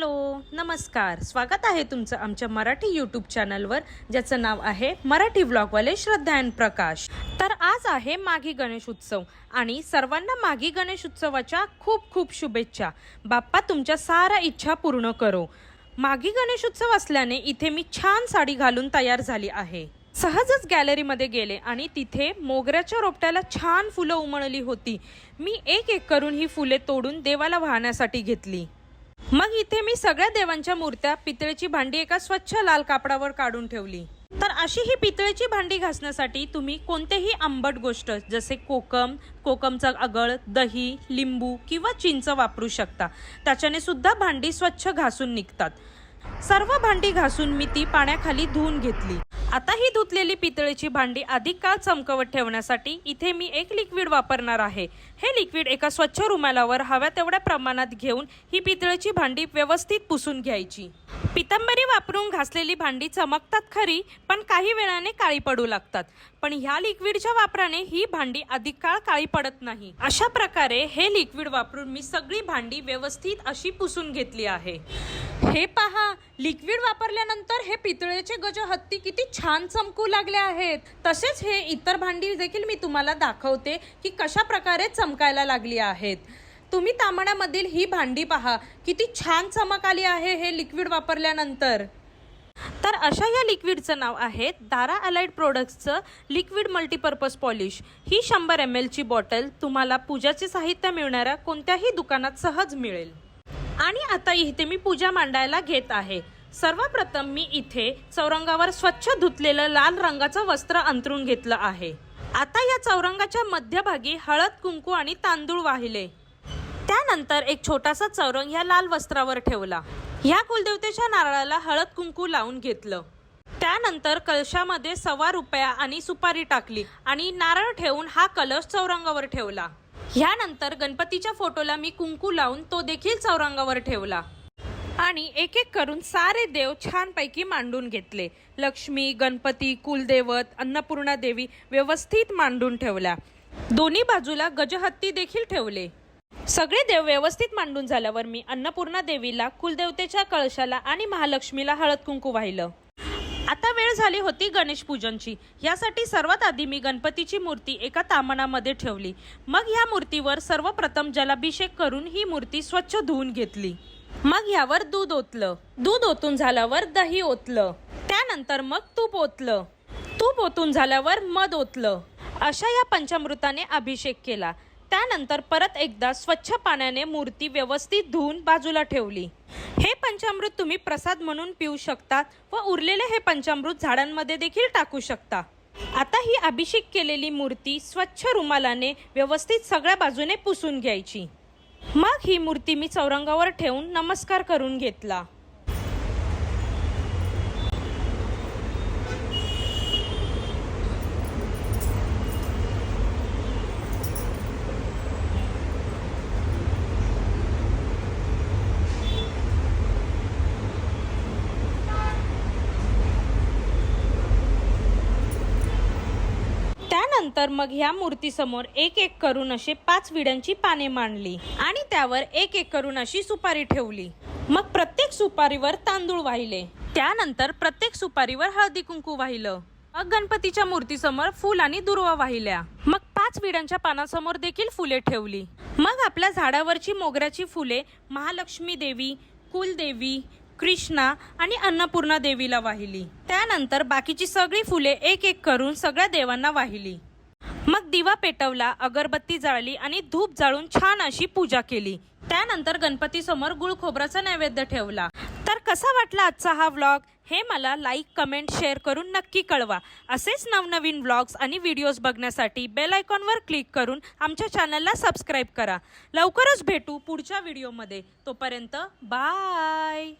Hello नमस्कार, स्वागत आहे तुमचं आमच्या मराठी यूट्यूब चॅनलवर, ज्याचं नाव आहे मराठी व्लॉगवाले श्रद्धा आणि प्रकाश। तर आज आहे माघी गणेश उत्सव आणि सर्वांना माघी गणेश उत्सवाच्या खूप खूप शुभेच्छा। बाप्पा तुमच्या साऱ्या इच्छा पूर्ण करो। माघी गणेश उत्सव असल्याने इथे मी छान साडी घालून तयार झाली आहे। सहजच गॅलरीमध्ये गेले आणि तिथे मोगऱ्याच्या रोपट्याला छान फुलं उमळली होती। मी एक एक करून ही फुले तोडून देवाला वाहण्यासाठी घेतली। मग इथे मी सगळ्या देवांच्या मूर्त्या, पितळेची भांडी एका स्वच्छ लाल कापडावर काढून ठेवली। तर अशी ही पितळेची भांडी घासण्यासाठी तुम्ही कोणतेही आंबट गोष्ट जसे कोकमचा अगळ, दही, लिंबू किंवा चिंच वापरू शकता। त्याच्याने सुद्धा भांडी स्वच्छ घासून निघतात। सर्व भांडी घासून मी ती पाण्याखाली धुवून घेतली। आता ही धुतलेली पितळेची भांडी अधिक काळ चमकवत ठेवण्यासाठी इथे मी एक लिक्विड वापरणार आहे। हे लिक्विड एका स्वच्छ रुमालावर हव्या तेवढ्या प्रमाणात घेऊन ही पितळेची भांडी व्यवस्थित पुसून घ्यायची। पितांबरी वापरून घासलेली भांडी चमकतात खरी, पण काही वेळाने काळी पडू लागतात। पण ह्या लिक्विडच्या वापराने ही भांडी अधिक काळ काळी पडत नाही। अशा प्रकारे हे लिक्विड वापरून मी सगळी भांडी व्यवस्थित अशी पुसून घेतली आहे। हे पहा, लिक्विड वापरल्यानंतर हे पितळेचे गज हत्ती किती छान चमकू लागले आहेत। तसेच हे इतर भांडी देखील मी तुम्हाला दाखवते की कशा प्रकारे चमकायला लागली आहेत। तुम्ही तांबण्यामधील ही भांडी पहा, किती छान चमक आली आहे हे लिक्विड वापरल्यानंतर। तर अशा या लिक्विडचं नाव आहे दारा अलाइड प्रोडक्ट्सचं लिक्विड मल्टीपर्पज पॉलिश। ही 100 ml ची बॉटल तुम्हाला पूजाचे साहित्य मिळणाऱ्या कोणत्याही दुकानात सहज मिळेल। आणि आता इथे मी पूजा मांडायला घेत आहे। सर्वप्रथम मी इथे चौरंगावर स्वच्छ धुतलेलं लाल रंगाचं वस्त्र अंथरून घेतलं आहे। आता या चौरंगाच्या मध्यभागी हळद, कुंकू आणि तांदूळ वाहिले। त्यानंतर एक छोटासा चौरंग या लाल वस्त्रावर ठेवला। या कुलदेवतेच्या नारळाला हळद कुंकू लावून घेतलं। त्यानंतर कलशामध्ये ₹1.25 आणि सुपारी टाकली आणि नारळ ठेवून हा कलश चौरंगावर ठेवला। ह्यानंतर गणपतीच्या फोटोला मी कुंकू लावून तो देखील चौरंगावर ठेवला आणि एक एक करून सारे देव छानपैकी मांडून घेतले। लक्ष्मी, गणपती, कुलदैवत, अन्नपूर्णा देवी व्यवस्थित मांडून ठेवल्या। दोन्ही बाजूला गजहत्ती देखील ठेवले। सगळे देव व्यवस्थित मांडून झाल्यावर मी अन्नपूर्णा देवीला, कुलदेवतेच्या कळशाला आणि महालक्ष्मीला हळद कुंकू वाहिलं। आता वेळ झाली होती गणेश पूजनची। यासाठी सर्वात आधी मी गणपतीची मूर्ती एका ताम्हणामध्ये ठेवली। मग या मूर्तीवर सर्वप्रथम जलाभिषेक करून ही मूर्ती स्वच्छ धुवून घेतली। मग यावर दूध ओतलं। दूध ओतून झाल्यावर दही ओतलं। त्यानंतर मग तूप ओतलं। तूप ओतून झाल्यावर मध ओतलं। अशा या पंचामृताने अभिषेक केला। त्यानंतर परत एकदा स्वच्छ पाण्याने मूर्ती व्यवस्थित धुवून बाजूला ठेवली। हे पंचामृत तुम्ही प्रसाद म्हणून पिऊ शकता व उरलेले हे पंचामृत झाडांमध्ये देखील टाकू शकता। आता ही अभिषेक केलेली मूर्ती स्वच्छ रुमालाने व्यवस्थित सगळ्या बाजूने पुसून घ्यायची। मग ही मूर्ती मी चौरंगावर ठेवून नमस्कार करून घेतला। त्यानंतर मग ह्या मूर्तीसमोर एक एक करून असे 5 विड्यांची पाने मांडली आणि त्यावर एक एक करून अशी सुपारी ठेवली। मग प्रत्येक सुपारीवर तांदूळ वाहिले। त्यानंतर प्रत्येक सुपारीवर हळदी कुंकू वाहिलं। मग गणपतीच्या मूर्तीसमोर फूल आणि दुर्वा वाहिल्या। मग 5 विड्यांच्या पानासमोर देखील फुले ठेवली। मग आपल्या झाडावरची मोगऱ्याची फुले महालक्ष्मी देवी, कुलदेवी, कृष्णा आणि अन्नपूर्णा देवीला वाहिली। त्यानंतर बाकीची सगळी फुले एक एक करून सगळ्या देवांना वाहिली। मग दिवा पेटवला, अगरबत्ती जाळली आणि धूप जाळून छान अशी पूजा केली। त्यानंतर गणपती समोर गुळ खोबराचा नैवेद्य ठेवला। तर कसा वाटला आजचा हा व्लॉग हे मला लाईक, कमेंट, शेअर करून नक्की कळवा। असेच नवनवीन व्लॉग्स आणि व्हिडिओज बघण्यासाठी बेल आयकॉनवर क्लिक करून आमच्या चॅनलला सबस्क्राईब करा। लवकरच भेटू पुढच्या व्हिडिओमध्ये। तोपर्यंत बाय।